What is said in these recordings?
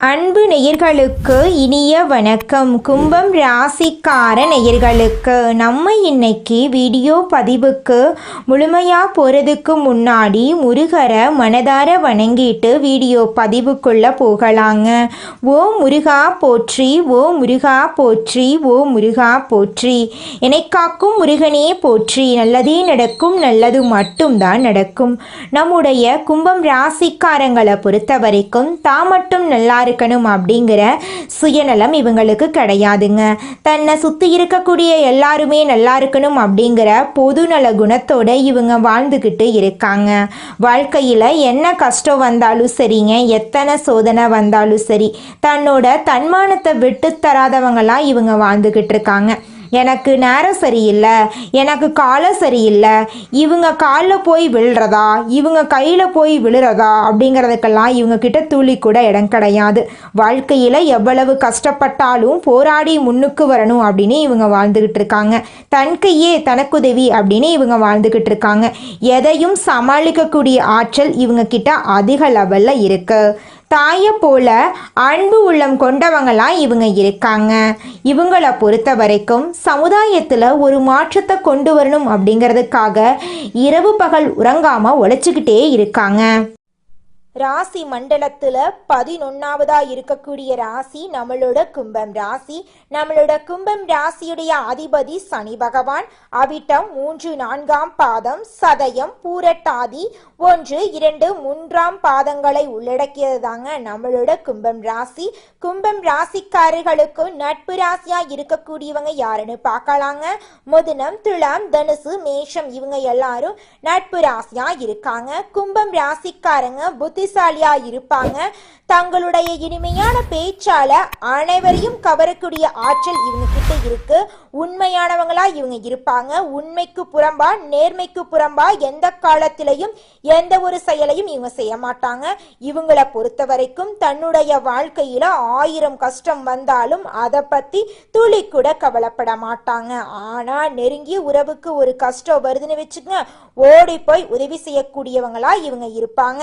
அன்பு நேயர்களுக்கு இனிய வணக்கம். கும்பம் ராசிக்கார நேயர்களுக்கு நம்ம இன்னைக்கு வீடியோ பதிவுக்கு முழுமையாக போகிறதுக்கு முன்னாடி முருகரை மனதார வணங்கிட்டு வீடியோ பதிவுக்குள்ளே போகலாங்க. ஓ முருகா போற்றி, ஓ முருகா போற்றி, ஓ முருகா போற்றி. என்னை காக்கும் முருகனே போற்றி. நல்லதே நடக்கும், நல்லது மட்டும்தான் நடக்கும். நம்முடைய கும்பம் ராசிக்காரங்களை பொறுத்த வரைக்கும் தான் மட்டும் நல்லா இருக்கணும் அப்படிங்கிற சுயநலம் இவங்களுக்கு கிடையாதுங்க. தன்னை சுற்றி இருக்கக்கூடிய எல்லாருமே நல்லா இருக்கணும் அப்படிங்கிற பொதுநல குணத்தோட இவங்க வாழ்ந்துக்கிட்டு இருக்காங்க. வாழ்க்கையில் என்ன கஷ்டம் வந்தாலும் சரிங்க, எத்தனை சோதனை வந்தாலும் சரி, தன்னோட தன்மானத்தை விட்டு தராதவங்களாம் இவங்க வாழ்ந்துக்கிட்டு இருக்காங்க. எனக்கு நேரம் சரியில்லை, எனக்கு காலம் சரியில்லை, இவங்க காலில் போய் விழுறதா, இவங்க கையில் போய் விழுறதா அப்படிங்கிறதுக்கெல்லாம் இவங்க கிட்ட துளி கூட இடம் கிடையாது. வாழ்க்கையில் எவ்வளவு கஷ்டப்பட்டாலும் போராடி முன்னுக்கு வரணும் அப்படின்னு இவங்க வாழ்ந்துக்கிட்டு இருக்காங்க. தன் கையே தனக்குதவி அப்படின்னு இவங்க வாழ்ந்துக்கிட்டு இருக்காங்க. எதையும் சமாளிக்கக்கூடிய ஆற்றல் இவங்க கிட்ட அதிக லெவலில் இருக்கு. தாயை போல அன்பு உள்ளம் கொண்டவங்களாம் இவங்க இருக்காங்க. இவங்களை பொறுத்த வரைக்கும் சமுதாயத்தில் ஒரு மாற்றத்தை கொண்டு வரணும் அப்படிங்கிறதுக்காக இரவு பகல் உறங்காமல் உழைச்சிக்கிட்டே இருக்காங்க. ராசி மண்டலத்தில் 11வதா இருக்கக்கூடிய ராசி நம்மளோட கும்பம் ராசி. நம்மளோட கும்பம் ராசியுடைய அதிபதி சனி பகவான். அவிட்டம் 3, 4ஆம் பாதம், சதயம், பூரட்டாதி 1, 2, 3ஆம் பாதங்களை உள்ளடக்கியது தாங்க நம்மளோட கும்பம் ராசி. கும்பம் ராசிக்காரர்களுக்கு நட்பு ராசியா இருக்கக்கூடியவங்க யாருன்னு பார்க்கலாங்க. மிதுனம், துலாம், தனுசு, மேஷம் இவங்க எல்லாரும் நட்பு ராசியா இருக்காங்க. கும்பம் ராசிக்காரங்க புத்திசாலியா இருப்பாங்க. தங்களுடைய இனிமையான பேச்சால அனைவரையும் கவரக்கூடிய ஆற்றல் இவங்க கிட்ட இருக்கு. உண்மையானவங்களா இவங்க இருப்பாங்க. உண்மைக்கு புறம்பா, நேர்மைக்கு புறம்பா எந்த காலத்திலையும் எந்த ஒரு செயலையும் இவங்க செய்ய மாட்டாங்க. இவங்களை பொறுத்த வரைக்கும் தன்னுடைய வாழ்க்கையில 1000 கஷ்டம் வந்தாலும் அதை பத்தி துளி கூட கவலைப்பட மாட்டாங்க. ஆனா நெருங்கிய உறவுக்கு ஒரு கஷ்டம் வருதுன்னு வச்சுக்கோங்க, ஓடி போய் உதவி செய்யக்கூடியவங்களா இவங்க இருப்பாங்க.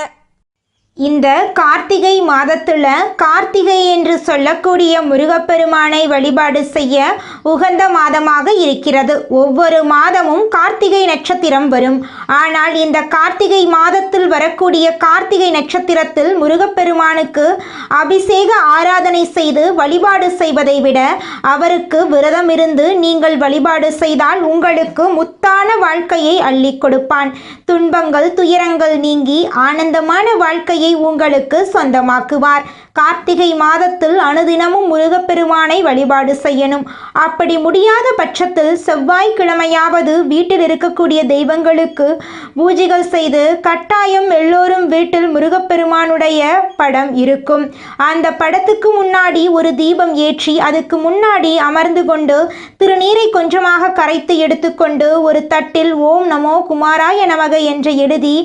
இந்த கார்த்திகை மாதத்தில் கார்த்திகை என்று சொல்லக்கூடிய முருகப்பெருமானை வழிபாடு செய்ய உகந்த மாதமாக இருக்கிறது. ஒவ்வொரு மாதமும் கார்த்திகை நட்சத்திரம் வரும். ஆனால் இந்த கார்த்திகை மாதத்தில் வரக்கூடிய கார்த்திகை நட்சத்திரத்தில் முருகப்பெருமானுக்கு அபிஷேக ஆராதனை செய்து வழிபாடு செய்வதை விட அவருக்கு விரதம் இருந்து நீங்கள் வழிபாடு செய்தால் உங்களுக்கு முத்தான வாழ்க்கையை அள்ளி கொடுப்பான். துன்பங்கள் துயரங்கள் நீங்கி ஆனந்தமான வாழ்க்கையை உங்களுக்கு சொந்தமாக்குவார். கார்த்திகை மாதத்தில் அனுதினமும் முருகப்பெருமானை வழிபாடு செய்யணும். அப்படி முடியாத பட்சத்தில் செவ்வாய்க்கிழமையாவது வீட்டில் இருக்கக்கூடிய தெய்வங்களுக்கு பூஜைகள் செய்து கட்டாயம் எல்லோரும் வீட்டில் முருகப்பெருமானுடைய படம் இருக்கும். அந்த படத்துக்கு முன்னாடி ஒரு தீபம் ஏற்றி அதுக்கு முன்னாடி அமர்ந்து கொண்டு திருநீரை கொஞ்சமாக கரைத்து எடுத்துக்கொண்டு ஒரு தட்டில் ஓம் நமோ குமாராய நமக என்று எழுதி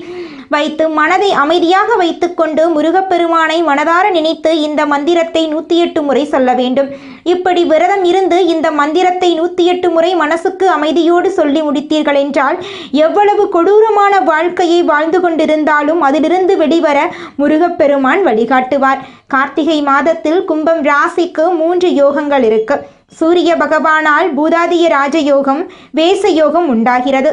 வைத்து மனதை அமைதியாக வைத்துக்கொண்டு முருகப்பெருமானை மனதார நினைத்து இந்த மந்திரத்தை 108 முறை சொல்ல வேண்டும். இப்படி விரதம் இருந்து இந்த மந்திரத்தை 108 முறை மனசுக்கு அமைதியோடு சொல்லி முடித்தீர்கள் என்றால் எவ்வளவு கொடூரமான வாழ்க்கையை வாழ்ந்து கொண்டிருந்தாலும் அதிலிருந்து வெளிவர முருகப்பெருமான் வழிகாட்டுவார். கார்த்திகை மாதத்தில் கும்பம் ராசிக்கு 3 யோகங்கள் இருக்கு. சூரிய பகவானால் பூதாதிய ராஜயோகம், வேச யோகம் உண்டாகிறது.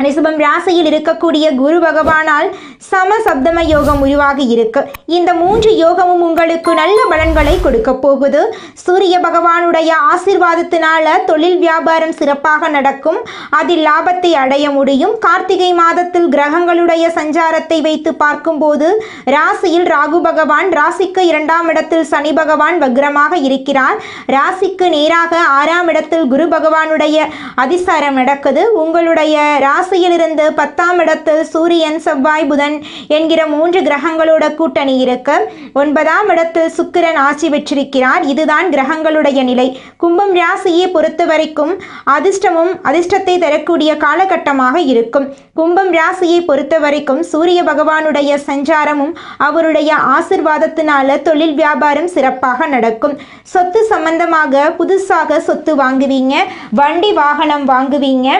ரிஷபம் ராசியில் இருக்கக்கூடிய குரு பகவானால் சமசப்தம யோகம் உருவாகி இருக்கு. இந்த 3 யோகமும் உங்களுக்கு நல்ல பலன்களை கொடுக்க போகுது. சூரிய பகவானுடைய ஆசீர்வாதத்தினால தொழில் வியாபாரம் சிறப்பாக நடக்கும். அதில் லாபத்தை அடைய முடியும். கார்த்திகை மாதத்தில் கிரகங்களுடைய சஞ்சாரத்தை வைத்து பார்க்கும்போது ராசியில் ராகு பகவான், ராசிக்கு 2ஆம் இடத்தில் சனி பகவான் வக்ரமாக இருக்கிறார். ராசிக்கு நேராக 6ஆம் இடத்தில் குரு பகவானுடைய அதிசாரம் நடக்குது. உங்களுடைய ராசியிலிருந்து 10ஆம் இடத்தில் சூரியன், செவ்வாய், புதன் என்கிற 3 கிரகங்களோட கூட்டணி இருக்கு. 9ஆம் இடத்தில் சுக்கிரன் ஆட்சி பெற்றிருக்கிறார். இதுதான் கிரகங்களுடைய நிலை. கும்பம் ராசியை பொறுத்த வரைக்கும் அதிர்ஷ்டமும் அதிர்ஷ்டத்தை தரக்கூடிய காலகட்டமாக இருக்கும். கும்பம் ராசியை பொறுத்த வரைக்கும் சூரிய பகவானுடைய சஞ்சாரமும் அவருடைய ஆசிர்வாதத்தினால தொழில் வியாபாரம் சிறப்பாக நடக்கும். சொத்து சம்பந்தமாக புதுசாக சொத்து வாங்குவீங்க, வண்டி வாகனம் வாங்குவீங்க.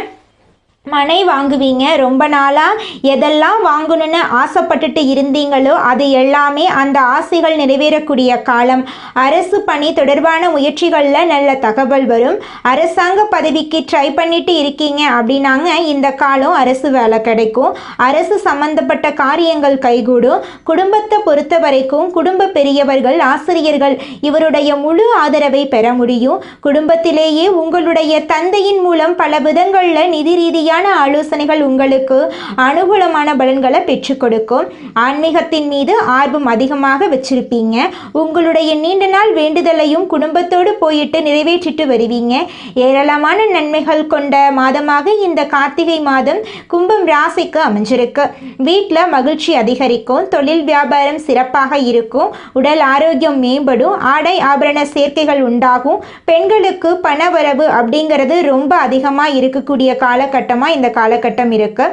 மனை வாங்குவீங்க. ரொம்ப நாளாக எதெல்லாம் வாங்கணும்னு ஆசைப்பட்டுட்டு இருந்தீங்களோ அது எல்லாமே அந்த ஆசைகள் நிறைவேறக்கூடிய காலம். அரசு பணி தொடர்பான முயற்சிகளில் நல்ல தகவல் வரும். அரசாங்க பதவிக்கு ட்ரை பண்ணிட்டு இருக்கீங்க அப்படின்னாங்க இந்த காலம் அரசு வேலை கிடைக்கும். அரசு சம்பந்தப்பட்ட காரியங்கள் கைகூடும். குடும்பத்தை பொறுத்த வரைக்கும் குடும்ப பெரியவர்கள், ஆசிரியர்கள் இவருடைய முழு ஆதரவை பெற முடியும். குடும்பத்திலேயே உங்களுடைய தந்தையின் மூலம் பல விதங்களில் நிதி ரீதியாக ஆலோசனைகள் உங்களுக்கு அனுகூலமான பலன்களை பெற்றுக் கொடுக்கும். ஆன்மீகத்தின் மீது ஆர்வம் அதிகமாக வச்சிருப்பீங்க. உங்களுடைய நீண்ட நாள் வேண்டுதலையும் குடும்பத்தோடு போயிட்டு நிறைவேற்றிட்டு வருவீங்க. ஏராளமான நன்மைகள் கொண்ட மாதமாக இந்த கார்த்திகை மாதம் கும்பம் ராசிக்கு அமைஞ்சிருக்கு. வீட்டில் மகிழ்ச்சி அதிகரிக்கும். தொழில் வியாபாரம் சிறப்பாக இருக்கும். உடல் ஆரோக்கியம் மேம்படும். ஆடை ஆபரண சேர்க்கைகள் உண்டாகும். பெண்களுக்கு பணவரவு அப்படிங்கிறது ரொம்ப அதிகமாக இருக்கக்கூடிய காலகட்டமாக இந்த காலகட்டம் இருக்கு.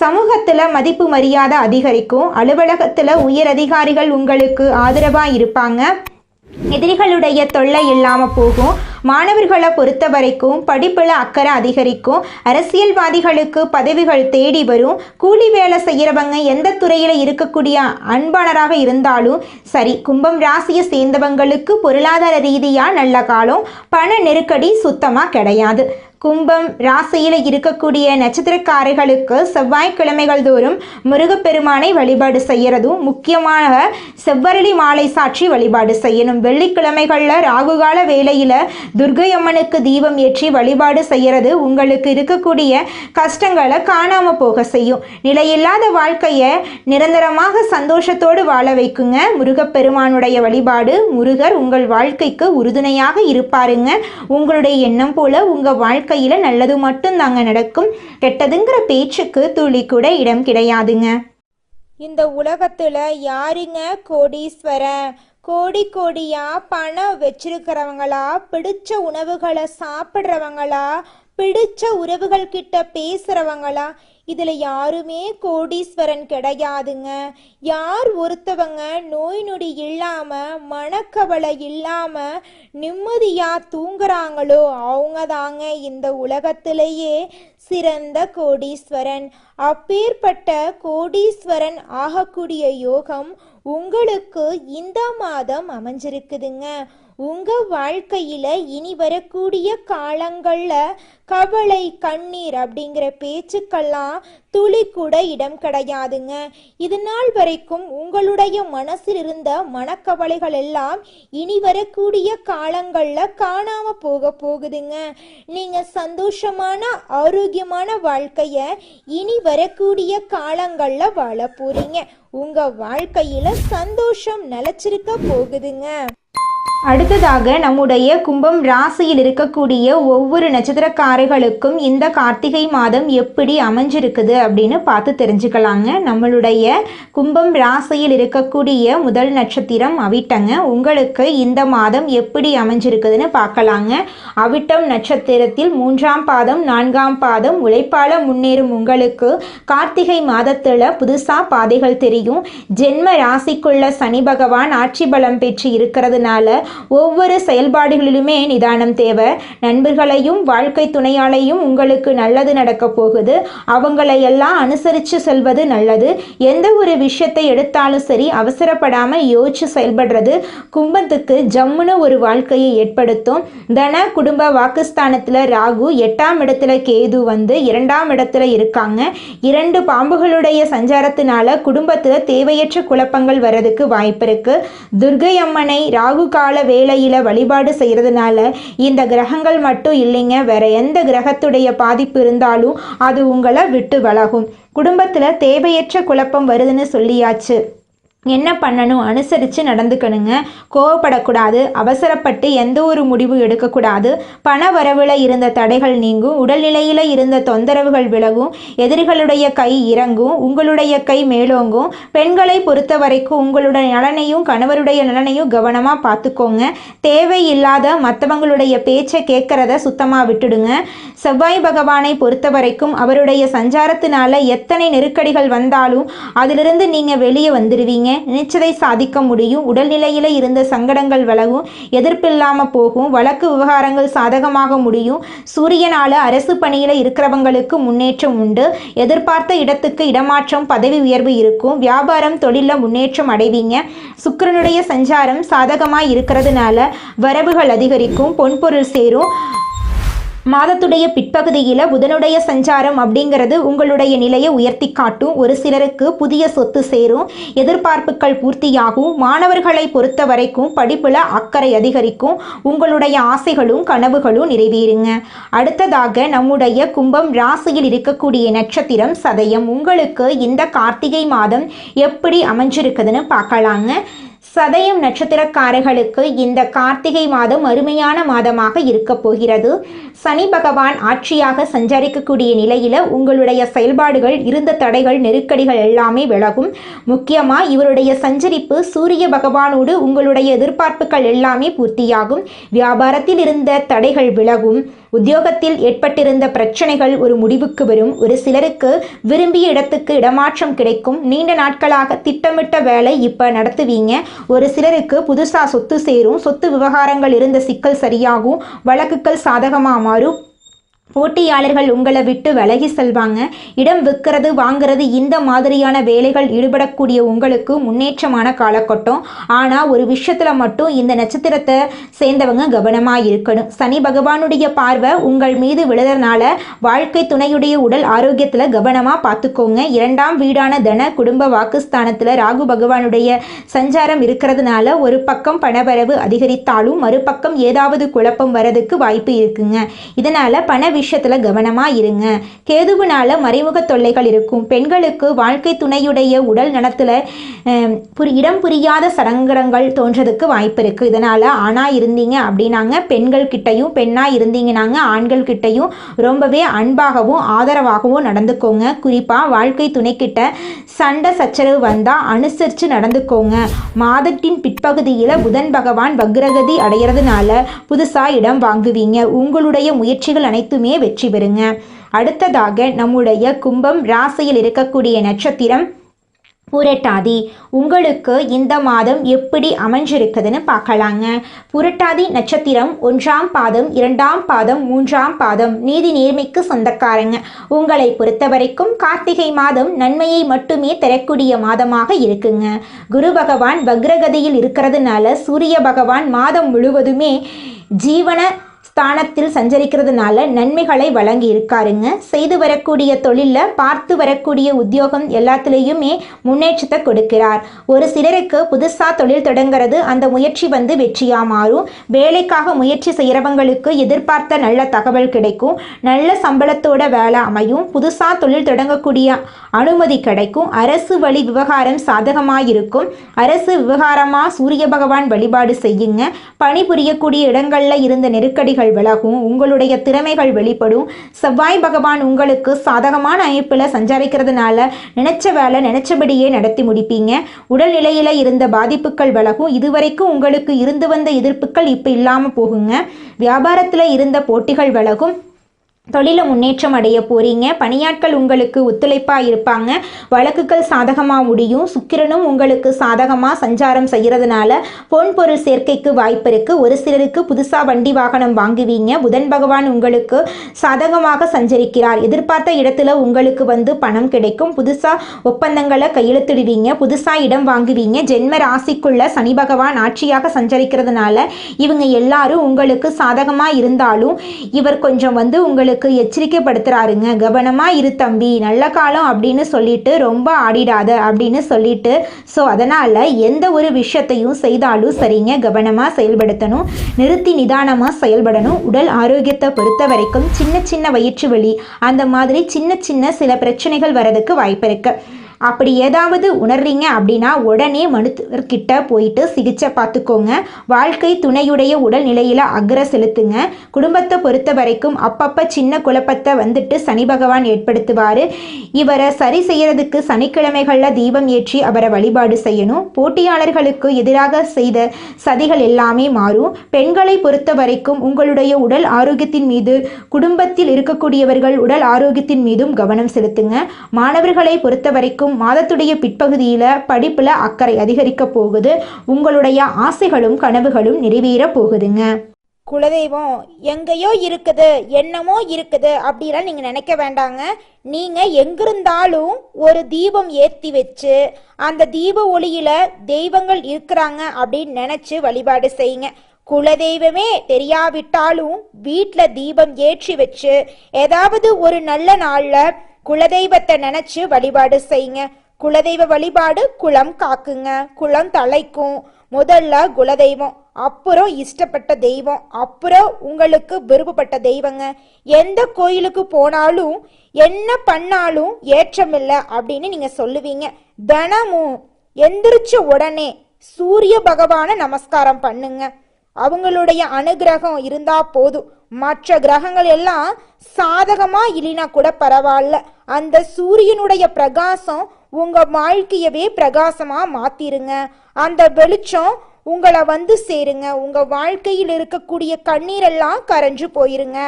சமூகத்தில் மதிப்பு மரியாதை அதிகரிக்கும். அலுவலகத்தில் உயர் அதிகாரிகள் உங்களுக்கு ஆதரவாக இருப்பாங்க. எதிரிகளுடைய தொல்லை இல்லாமல் போகும். மாணவர்களை பொறுத்த வரைக்கும் படிப்பில் அக்கறை அதிகரிக்கும். அரசியல்வாதிகளுக்கு பதவிகள் தேடி வரும். கூலி வேலை செய்கிறவங்க எந்த துறையில் இருக்கக்கூடிய அன்பானராக இருந்தாலும் சரி, கும்பம் ராசியை சேர்ந்தவங்களுக்கு பொருளாதார ரீதியாக நல்ல காலம். பண நெருக்கடி சுத்தமாக கிடையாது. கும்பம் ராசியில் இருக்கக்கூடிய நட்சத்திரக்காரர்களுக்கு செவ்வாய்க்கிழமைகள் தோறும் முருகப்பெருமானை வழிபாடு செய்யறதும் முக்கியமாக செவ்வரளி மாலை சாற்றி வழிபாடு செய்யணும். வெள்ளிக்கிழமைகளில் ராகுகால வேளையில் துர்க்கை அம்மனுக்கு தீபம் ஏற்றி வழிபாடு செய்யறது உங்களுக்கு இருக்கக்கூடிய கஷ்டங்களை காணாமல் போக செய்யும். நிலையில்லாத வாழ்க்கையை நிரந்தரமாக சந்தோஷத்தோடு வாழ வைக்குங்க. முருகப்பெருமானுடைய வழிபாடு. முருகர் உங்கள் வாழ்க்கைக்கு உறுதுணையாக இருப்பாருங்க. உங்களுடைய எண்ணம் போல உங்கள் வாழ்க்கையில் நல்லது மட்டும் தாங்க நடக்கும். கெட்டதுங்கிற பேச்சுக்கு துளி கூட இடம் கிடையாதுங்க. இந்த உலகத்துல யாருங்க கோடீஸ்வரன்? கோடி கோடியா பணம் வச்சிருக்கிறவங்களா, பிடிச்ச உணவுகளை சாப்பிட்றவங்களா, பிடிச்ச உறவுகள் கிட்ட பேசுறவங்களா? இதில் யாருமே கோடீஸ்வரன் கிடையாதுங்க. யார் ஒருத்தவங்க நோய் நொடி இல்லாமல், மனக்கவலை இல்லாமல் நிம்மதியாக தூங்குறாங்களோ அவங்க தாங்க இந்த உலகத்திலேயே சிறந்த கோடீஸ்வரன். அப்பேற்பட்ட கோடீஸ்வரன் ஆகக்கூடிய யோகம் உங்களுக்கு இந்த மாதம் அமைஞ்சிருக்குதுங்க. உங்கள் வாழ்க்கையில் இனி வரக்கூடிய காலங்களில் கவலை, கண்ணீர் அப்படிங்கிற பேச்சுக்கெல்லாம் துளி கூட இடம் கிடையாதுங்க. இது நாள் வரைக்கும் உங்களுடைய மனசில் இருந்த மனக்கவலைகள் எல்லாம் இனி வரக்கூடிய காலங்களில் காணாம போகுதுங்க. நீங்கள் சந்தோஷமான ஆரோக்கியமான வாழ்க்கையை இனி வரக்கூடிய காலங்களில் வாழ போறீங்க. உங்கள் வாழ்க்கையில் சந்தோஷம் நிலச்சிருக்க போகுதுங்க. அடுத்ததாக நம்முடைய கும்பம் ராசியில் இருக்கக்கூடிய ஒவ்வொரு நட்சத்திரக்காரர்களுக்கும் இந்த கார்த்திகை மாதம் எப்படி அமைஞ்சிருக்குது அப்படின்னு பார்த்து தெரிஞ்சுக்கலாங்க. நம்மளுடைய கும்பம் ராசியில் இருக்கக்கூடிய முதல் நட்சத்திரம் அவிட்டங்க. உங்களுக்கு இந்த மாதம் எப்படி அமைஞ்சிருக்குதுன்னு பார்க்கலாங்க. அவிட்டம் நட்சத்திரத்தில் 3ஆம் பாதம் 4ஆம் பாதம் உழைப்பால முன்னேறும் உங்களுக்கு கார்த்திகை மாதத்தில் புதுசாக பாதைகள் தெரியும். ஜென்ம ராசிக்குள்ள சனி பகவான் ஆட்சி பலம் பெற்று இருக்கிறதுனால ஒவ்வொரு செயல்பாடுகளிலுமே நிதானம் தேவை. நண்பர்களையும் வாழ்க்கை துணையாளையும் உங்களுக்கு நல்லது நடக்க போகுது. அவங்களை எல்லாம் அனுசரித்து செல்வது நல்லது. எந்த ஒரு விஷயத்தை எடுத்தாலும் சரி அவசரப்படாமல் யோசிச்சு செயல்படுறது கும்பத்துக்கு ஜம்முன்னு ஒரு வாழ்க்கையை ஏற்படுத்தும். தன குடும்ப வாக்குஸ்தானத்தில் ராகு, 8ஆம் இடத்துல கேது வந்து 2ஆம் இடத்துல இருக்காங்க. 2 பாம்புகளுடைய சஞ்சாரத்தினால குடும்பத்தில் தேவையற்ற குழப்பங்கள் வர்றதுக்கு வாய்ப்பு இருக்கு. துர்க்கை அம்மனை ராகு கால வேளையில் வழிபாடு செய்கிறதுனால இந்த கிரகங்கள் மட்டும் இல்லைங்க, வேற எந்த கிரகத்துடைய பாதிப்பு இருந்தாலும் அது உங்களை விட்டு விலகும். குடும்பத்தில் தேவையற்ற குழப்பம் வருதுன்னு சொல்லியாச்சு. என்ன பண்ணணும்? அனுசரித்து நடந்துக்கணுங்க. கோவப்படக்கூடாது. அவசரப்பட்டு எந்த ஒரு முடிவும் எடுக்கக்கூடாது. பண வரவில் இருந்த தடைகள் நீங்கும். உடல்நிலையில் இருந்த தொந்தரவுகள் விலகும். எதிரிகளுடைய கை இறங்கும். உங்களுடைய கை மேலோங்கும். பெண்களை பொறுத்த வரைக்கும் உங்களுடைய நலனையும் கணவருடைய நலனையும் கவனமாக பார்த்துக்கோங்க. தேவையில்லாத மற்றவங்களுடைய பேச்சை கேட்கறத சுத்தமாக விட்டுடுங்க. செவ்வாய் பகவானை பொறுத்த வரைக்கும் அவருடைய சஞ்சாரத்தினால எத்தனை நெருக்கடிகள் வந்தாலும் அதிலிருந்து நீங்கள் வெளியே வந்துடுவீங்க. நினைச்சதை சாதிக்க முடியும். உடல்நிலையில் இருந்த சங்கடங்கள் விலகும், எதிர்ப்பில்லாமல் போகும், வழக்கு விவகாரங்கள் சாதகமாக முடியும். சூரியனால் அரசு பணியில் இருக்கிறவங்களுக்கு முன்னேற்றம் உண்டு. எதிர்பார்த்த இடத்துக்கு இடமாற்றம், பதவி உயர்வு இருக்கும். வியாபாரம் தொழிலில் முன்னேற்றம் அடைவீங்க. சுக்கிரனுடைய சஞ்சாரம் சாதகமாக இருக்கிறதுனால வரவுகள் அதிகரிக்கும், பொன்பொருள் சேரும். மாதத்துடைய பிற்பகுதியில் புதனுடைய சஞ்சாரம் அப்படிங்கிறது உங்களுடைய நிலையை உயர்த்தி காட்டும். ஒரு சிலருக்கு புதிய சொத்து சேரும், எதிர்பார்ப்புகள் பூர்த்தியாகும். மாணவர்களை பொறுத்த வரைக்கும் படிப்பில் அக்கறை அதிகரிக்கும். உங்களுடைய ஆசைகளும் கனவுகளும் நிறைவேறுங்க. அடுத்ததாக நம்முடைய கும்பம் ராசியில் இருக்கக்கூடிய நட்சத்திரம் சதயம். உங்களுக்கு இந்த கார்த்திகை மாதம் எப்படி அமைஞ்சிருக்குதுன்னு பார்க்கலாங்க. சதயம் நட்சத்திரக்காரர்களுக்கு இந்த கார்த்திகை மாதம் அருமையான மாதமாக இருக்க போகிறது. சனி பகவான் ஆட்சியாக சஞ்சரிக்கக்கூடிய நிலையில் உங்களுடைய செயல்பாடுகள், இருந்த தடைகள், நெருக்கடிகள் எல்லாமே விலகும். முக்கியமாக இவருடைய சஞ்சரிப்பு சூரிய பகவானோடு உங்களுடைய எதிர்பார்ப்புகள் எல்லாமே பூர்த்தியாகும். வியாபாரத்தில் இருந்த தடைகள் விலகும். உத்தியோகத்தில் ஏற்பட்டிருந்த பிரச்சனைகள் ஒரு முடிவுக்கு வரும். ஒரு சிலருக்கு விரும்பிய இடத்துக்கு இடமாற்றம் கிடைக்கும். நீண்ட நாட்களாக திட்டமிட்ட வேலை இப்போ நடத்துவீங்க. ஒரு சிலருக்கு புதுசாக சொத்து சேரும். சொத்து விவகாரங்கள் இருந்த சிக்கல் சரியாகும். வழக்குகள் சாதகமாக மாறும். போட்டியாளர்கள் உங்களை விட்டு விலகி செல்வாங்க. இடம் விற்கிறது, வாங்கிறது, இந்த மாதிரியான வேலைகள் ஈடுபடக்கூடிய உங்களுக்கு முன்னேற்றமான காலகட்டம். ஆனால் ஒரு விஷயத்தில் மட்டும் இந்த நட்சத்திரத்தை சேர்ந்தவங்க கவனமாக இருக்கணும். சனி பகவானுடைய பார்வை உங்கள் மீது விழுறதுனால வாழ்க்கை துணையுடைய உடல் ஆரோக்கியத்தில் கவனமாக பார்த்துக்கோங்க. 2ஆம் வீடான தன குடும்ப வாக்குஸ்தானத்தில் ராகு பகவானுடைய சஞ்சாரம் இருக்கிறதுனால ஒரு பக்கம் பணவரவு அதிகரித்தாலும் மறுபக்கம் ஏதாவது குழப்பம் வரதுக்கு வாய்ப்பு இருக்குங்க. இதனால் பண விஷயத்துல கவனமா இருங்க. கேதுவினால மறைமுக தொல்லைகள் இருக்கும். பெண்களுக்கு வாழ்க்கை துணையுடைய உடல் நலத்துல இடம் புரியாத சடங்குகள் தோன்றதுக்கு வாய்ப்பு இருக்கு. இதனால ஆணா இருந்தீங்க அப்படின்னாங்க பெண்கள் கிட்டையும், பெண்ணா இருந்தீங்கன்னாங்க ஆண்கள் கிட்டையும் ரொம்பவே அன்பாகவும் ஆதரவாகவும் நடந்துக்கோங்க. குறிப்பா வாழ்க்கை துணை கிட்ட சண்டை சச்சரவு வந்தா அனுசரித்து நடந்துக்கோங்க. மாதத்தின் பிற்பகுதியில் புதன் பகவான் வக்ரகதி அடைகிறதுனால புதுசாக இடம் வாங்குவீங்க. உங்களுடைய முயற்சிகள் அனைத்துமே வெற்றி பெறுங்க. அடுத்ததாக நம்முடைய கும்பம் ராசியில் இருக்கக்கூடிய நட்சத்திரம் புரட்டாதி. உங்களுக்கு இந்த மாதம் எப்படி அமைஞ்சிருக்குதுன்னு பார்க்கலாங்க. புரட்டாதி நட்சத்திரம் 1ஆம் பாதம், 2ஆம் பாதம், 3ஆம் பாதம் நீதி நேர்மைக்கு சொந்தக்காரங்க. உங்களை பொறுத்த வரைக்கும் கார்த்திகை மாதம் நன்மையை மட்டுமே தரக்கூடிய மாதமாக இருக்குங்க. குரு பகவான் வக்ரகதியில் இருக்கிறதுனால சூரிய பகவான் மாதம் முழுவதுமே ஜீவன ஸ்தானத்தில் சஞ்சரிக்கிறதுனால நன்மைகளை வழங்கி இருக்காருங்க. செய்து வரக்கூடிய தொழிலில், பார்த்து வரக்கூடிய உத்தியோகம் எல்லாத்துலேயுமே முன்னேற்றத்தை கொடுக்கிறார். ஒரு சிலருக்கு புதுசாக தொழில் தொடங்கிறது, அந்த முயற்சி வெற்றியாக மாறும். வேலைக்காக முயற்சி செய்கிறவங்களுக்கு எதிர்பார்த்த நல்ல தகவல் கிடைக்கும். நல்ல சம்பளத்தோட வேலை அமையும். புதுசாக தொழில் தொடங்கக்கூடிய அனுமதி கிடைக்கும். அரசு வழி விவகாரம் சாதகமாக இருக்கும். அரசு விவகாரமாக சூரிய பகவான் வழிபாடு செய்யுங்க. பணிபுரியக்கூடிய இடங்களில் இருந்த நெருக்கடிகள் விலகும். உங்களுடைய திறமைகள் வெளிப்படும். செவ்வாய் பகவான் உங்களுக்கு சாதகமான அமைப்பில் சஞ்சரிக்கிறதுனால நினைச்ச வேலை நினைச்சபடியே நடத்தி முடிப்பீங்க. உடல்நிலையில இருந்த பாதிப்புகள் விலகும். இதுவரைக்கும் உங்களுக்கு இருந்து வந்த எதிர்ப்புகள் இப்போ இல்லாமல் போகுங்க. வியாபாரத்தில் இருந்த போட்டிகள் விலகும். தொழில முன்னேற்றம் அடைய போறீங்க. பணியாட்கள் உங்களுக்கு ஒத்துழைப்பாக இருப்பாங்க. வழக்குகள் சாதகமாக முடியும். சுக்கிரனும் உங்களுக்கு சாதகமாக சஞ்சாரம் செய்கிறதுனால பொன் பொருள் சேர்க்கைக்கு வாய்ப்பு இருக்குது. ஒரு சிலருக்கு புதுசாக வண்டி வாகனம் வாங்குவீங்க. புதன் பகவான் உங்களுக்கு சாதகமாக சஞ்சரிக்கிறார். எதிர்பார்த்த இடத்துல உங்களுக்கு பணம் கிடைக்கும். புதுசாக ஒப்பந்தங்களை கையெழுத்திடுவீங்க. புதுசாக இடம் வாங்குவீங்க. ஜென்ம ராசிக்குள்ள சனி பகவான் ஆட்சியாக சஞ்சரிக்கிறதுனால இவங்க எல்லாரும் உங்களுக்கு சாதகமாக இருந்தாலும் இவர் கொஞ்சம் உங்களுக்கு எச்சரிக்கைப்படுத்துறாருங்க. கவனமா இரு தம்பி, நல்ல காலம் அப்படின்னு சொல்லிட்டு ரொம்ப ஆடிடாத அப்படின்னு சொல்லிட்டு. ஸோ அதனால எந்த ஒரு விஷயத்தையும் செய்தாலும் சரிங்க, கவனமா செயல்படுத்தணும். நிறுத்தி நிதானமா செயல்படணும். உடல் ஆரோக்கியத்தை பொறுத்த வரைக்கும் சின்ன சின்ன வயிற்று வலி அந்த மாதிரி சின்ன சின்ன சில பிரச்சனைகள் வரதுக்கு வாய்ப்பு இருக்கு. அப்படி ஏதாவது உணர்றீங்க அப்படின்னா உடனே மருத்துவர்கிட்ட போயிட்டு சிகிச்சை பார்த்துக்கோங்க. வாழ்க்கை துணையுடைய உடல் நிலையில் அக்கறை செலுத்துங்க. குடும்பத்தை பொறுத்த வரைக்கும் அப்பப்போ சின்ன குழப்பத்தை சனி பகவான் ஏற்படுத்துவார். இவரை சரி செய்யறதுக்கு சனிக்கிழமைகளில் தீபம் ஏற்றி அவரை வழிபாடு செய்யணும். போட்டியாளர்களுக்கு எதிராக செய்த சதிகள் எல்லாமே மாறும். பெண்களை பொறுத்த வரைக்கும் உங்களுடைய உடல் ஆரோக்கியத்தின் மீது, குடும்பத்தில் இருக்கக்கூடியவர்கள் உடல் ஆரோக்கியத்தின் மீதும் கவனம் செலுத்துங்க. மாணவர்களை பொறுத்த வரைக்கும் போகும். மாதத்துடைய பிற்பகுதியில் படிப்பில் அக்கறை அதிகரிக்க போகுது. உங்களுடைய ஆசைகளும் கனவுகளும் நிறைவேற போகுதுங்க. குலதெய்வம் எங்கேயோ இருக்குது, என்னமோ இருக்குது அப்படிலாம் நீங்கள் நினைக்க வேண்டாங்க. நீங்கள் எங்கிருந்தாலும் ஒரு தீபம் ஏற்றி வச்சு அந்த தீப ஒளியில் தெய்வங்கள் இருக்கிறாங்க அப்படின்னு நினச்சி வழிபாடு செய்யுங்க. குலதெய்வமே தெரியாவிட்டாலும் வீட்டில் தீபம் ஏற்றி வச்சு ஏதாவது ஒரு நல்ல நாளில் குலதெய்வத்தை நினச்சி வழிபாடு செய்யுங்க. குலதெய்வ வழிபாடு குலம் காக்குங்க, குலம் தலைக்கும். முதல்ல குலதெய்வம், அப்புறம் இஷ்டப்பட்ட தெய்வம், அப்புறம் உங்களுக்கு விருப்பப்பட்ட தெய்வங்க. எந்த கோயிலுக்கு போனாலும் என்ன பண்ணாலும் ஏற்றமில்லை அப்படின்னு நீங்க சொல்லுவீங்க. தினமும் எந்திரிச்ச உடனே சூரிய பகவானை நமஸ்காரம் பண்ணுங்க. அவங்களுடைய அனுகிரகம் இருந்தா போதும். மற்ற கிரகங்கள் எல்லாம் சாதகமா இல்லைனா கூட பரவாயில்ல, அந்த சூரியனுடைய பிரகாசம் உங்க வாழ்க்கையவே பிரகாசமா மாத்திருங்க. அந்த வெளிச்சம் உங்களை வந்து சேருங்க. உங்க வாழ்க்கையில் இருக்கக்கூடிய கண்ணீரெல்லாம் கரைஞ்சு போயிருங்க.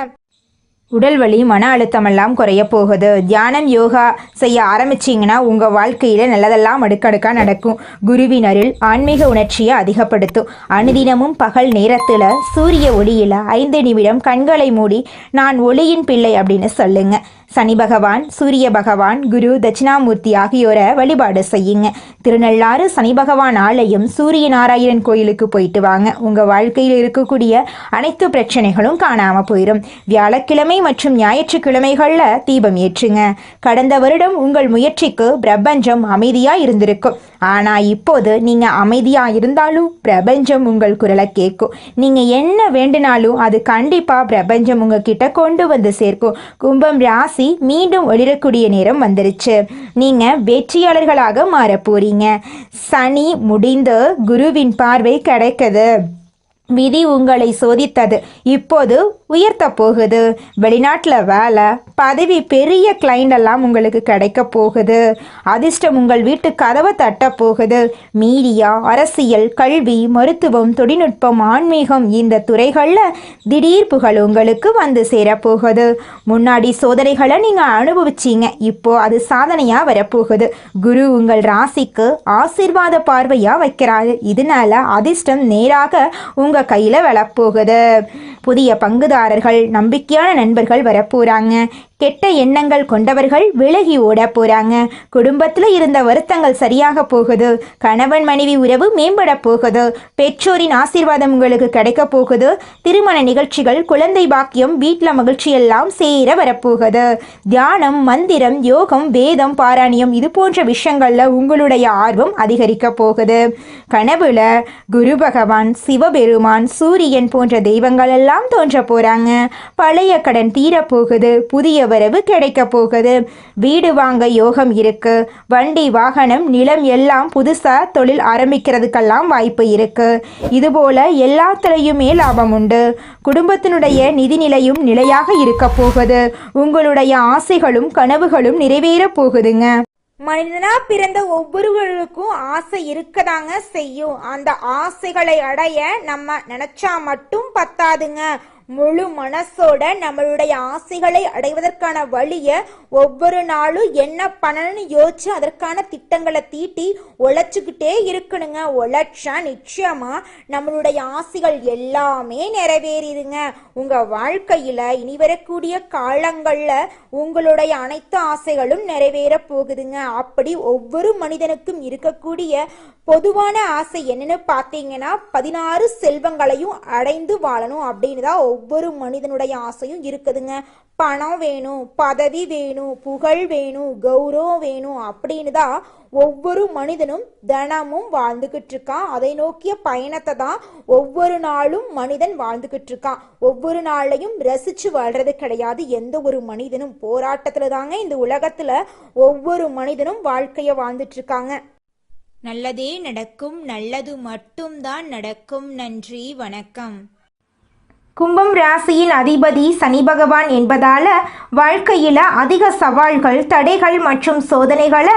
உடல் வலி, மன அழுத்தமெல்லாம் குறைய போகுது. தியானம், யோகா செய்ய ஆரம்பிச்சிங்கன்னா உங்கள் வாழ்க்கையில் நல்லதெல்லாம் அடுக்கடுக்காக நடக்கும். குருவின் அருள் ஆன்மீக உணர்ச்சியை அதிகப்படுத்தும். அனுதினமும் பகல் நேரத்தில் சூரிய ஒளியில் 5 நிமிடம் கண்களை மூடி நான் ஒளியின் பிள்ளை அப்படின்னு சொல்லுங்க. சனி பகவான், சூரிய பகவான், குரு, தட்சிணாமூர்த்தி ஆகியோரை வழிபாடு செய்யுங்க. திருநள்ளாறு சனி பகவான் ஆலயம், சூரிய நாராயணன் கோயிலுக்கு போயிட்டு வாங்க. உங்கள் வாழ்க்கையில் இருக்கக்கூடிய அனைத்து பிரச்சனைகளும் காணாமல் போயிடும். வியாழக்கிழமை மற்றும் ஞாயிற்றுக்கிழமைகளில் தீபம் ஏற்றுங்க. கடந்த வருடம் உங்கள் முயற்சிக்கு பிரபஞ்சம் அமைதியாக இருந்திருக்கும். ஆனால் இப்போது நீங்கள் அமைதியாக இருந்தாலும் பிரபஞ்சம் உங்கள் குரலை கேட்கும். நீங்கள் என்ன வேண்டினாலும் அது கண்டிப்பாக பிரபஞ்சம் உங்ககிட்ட கொண்டு வந்து சேர்க்கும். கும்பம் ராசி மீண்டும் ஒளிரக்கூடிய நேரம் வந்துருச்சு. நீங்க வெற்றியாளர்களாக மாற போறீங்க. சனி முடிந்து குருவின் பார்வை கிடைக்குது. விதி உங்களை சோதித்தது, இப்போது உயர்த்த போகுது. வெளிநாட்டில் வேலை, பதவி, பெரிய கிளைண்ட் எல்லாம் உங்களுக்கு கிடைக்க போகுது. அதிர்ஷ்டம் உங்கள் வீட்டு கதவை தட்ட போகுது. மீடியா, அரசியல், கல்வி, மருத்துவம், தொழில்நுட்பம், ஆன்மீகம் இந்த துறைகளில் திடீர் புகழ் உங்களுக்கு வந்து சேரப்போகுது. முன்னாடி சோதனைகளை நீங்கள் அனுபவிச்சீங்க, இப்போ அது சாதனையாக வரப்போகுது. குரு உங்கள் ராசிக்கு ஆசீர்வாத பார்வையாக வைக்கிறாரு. இதனால அதிர்ஷ்டம் நேராக உங்கள் கையில் விழப்போகுது. புதிய பங்குதாரர்கள், நம்பிக்கையான நண்பர்கள் வரப்போகிறாங்க. கெட்ட எண்ணங்கள் கொண்டவர்கள் விலகி ஓட போகிறாங்க. குடும்பத்தில் இருந்த வருத்தங்கள் சரியாக போகுது. கணவன் மனைவி உறவு மேம்பட போகுது. பெற்றோரின் ஆசீர்வாதம் உங்களுக்கு கிடைக்க போகுது. திருமண நிகழ்ச்சிகள், குழந்தை பாக்கியம், வீட்டில் மகிழ்ச்சி எல்லாம் சேர வரப்போகுது. தியானம், மந்திரம், யோகம், வேதம், பாராயணம் இது போன்ற விஷயங்களில் உங்களுடைய ஆர்வம் அதிகரிக்க போகுது. கனவுல குரு பகவான், சிவபெருமான், சூரியன் போன்ற தெய்வங்கள் எல்லாம் தோன்ற போகிறாங்க. பழைய கடன் தீரப்போகுது. புதிய வரவு கிடைக்க போகுது. வீடு வாங்க யோகம் இருக்கு. வண்டி, வாகனம், நிலம் எல்லாம் புதுசா தொழில் ஆரம்பிக்கிறதுக்கெல்லாம் வாய்ப்பு இருக்கு. இதுபோல எல்லாத்துலையுமே லாபம் உண்டு. குடும்பத்தினுடைய நிதிநிலையும் நிலையாக இருக்க போகுது. உங்களுடைய ஆசைகளும் கனவுகளும் நிறைவேற போகுதுங்க. மனிதனா பிறந்த ஒவ்வொருவருக்கும் ஆசை இருக்கதாங்க செய்யும். அந்த ஆசைகளை அடைய நம்ம நினைச்சா மட்டும் பத்தாதுங்க. முழு மனசோட நம்மளுடைய ஆசைகளை அடைவதற்கான வழியை ஒவ்வொரு நாளும் என்ன பண்ணணும்னு யோசிச்சு அதற்கான திட்டங்களை தீட்டி உழைச்சிக்கிட்டே இருக்கணுங்க. உழைச்சா நிச்சயமா நம்மளுடைய ஆசைகள் எல்லாமே நிறைவேறிடுங்க. உங்க வாழ்க்கையில இனி வரக்கூடிய காலங்கள்ல உங்களுடைய அனைத்து ஆசைகளும் நிறைவேற போகுதுங்க. அப்படி ஒவ்வொரு மனிதனுக்கும் இருக்கக்கூடிய பொதுவான ஆசை என்னன்னு பார்த்தீங்கன்னா 16 செல்வங்களையும் அடைந்து வாழணும் அப்படின்னு தான் ஒவ்வொரு மனிதனுடைய ஆசையும் இருக்குதுங்க. பணம் வேணும், பதவி வேணும், புகழ் வேணும், கௌரவம் வேணும் அப்படின்னு தான் ஒவ்வொரு மனிதனும் தினமும் வாழ்ந்துகிட்டு இருக்கான். அதை நோக்கிய பயணத்தை தான் ஒவ்வொரு நாளும் மனிதன் வாழ்ந்துகிட்டு இருக்கான். ஒவ்வொரு நாளையும் ரசிச்சு வாழ்றது கிடையாது. எந்த ஒரு மனிதனும் போராட்டத்துல தாங்க இந்த உலகத்துல ஒவ்வொரு மனிதனும் வாழ்க்கைய வாழ்ந்துட்டு இருக்காங்க. நல்லதே நடக்கும், நல்லது மட்டும்தான் நடக்கும். நன்றி, வணக்கம். கும்பம் ராசியின் அதிபதி சனி பகவான் என்பதால் வாழ்க்கையில் அதிக சவால்கள், தடைகள் மற்றும் சோதனைகளை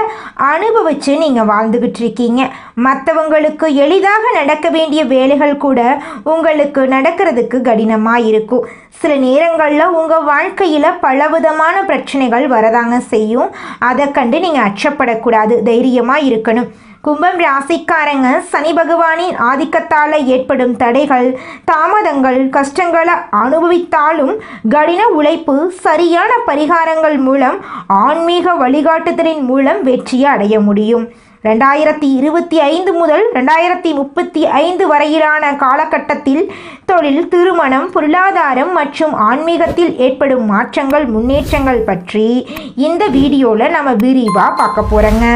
அனுபவித்து நீங்கள் வாழ்ந்துக்கிட்டு இருக்கீங்க. மற்றவங்களுக்கு எளிதாக நடக்க வேண்டிய வேலைகள் கூட உங்களுக்கு நடக்கிறதுக்கு கடினமாக இருக்கும். சில நேரங்களில் உங்கள் வாழ்க்கையில் பலவிதமான பிரச்சனைகள் வரதாங்க செய்யும். அதை கண்டு நீங்கள் அச்சப்படக்கூடாது, தைரியமாக இருக்கணும். கும்பம் ராசிக்காரங்க சனி பகவானின் ஆதிக்கத்தால் ஏற்படும் தடைகள், தாமதங்கள், கஷ்டங்களை அனுபவித்தாலும் கடின உழைப்பு, சரியான பரிகாரங்கள் மூலம், ஆன்மீக வழிகாட்டுதலின் மூலம் வெற்றியை அடைய முடியும். 2025 முதல் 2035 வரையிலான காலகட்டத்தில் தொழில், திருமணம், பொருளாதாரம் மற்றும் ஆன்மீகத்தில் ஏற்படும் மாற்றங்கள், முன்னேற்றங்கள் பற்றி இந்த வீடியோவில் நம்ம விரிவாக பார்க்க போகிறோங்க.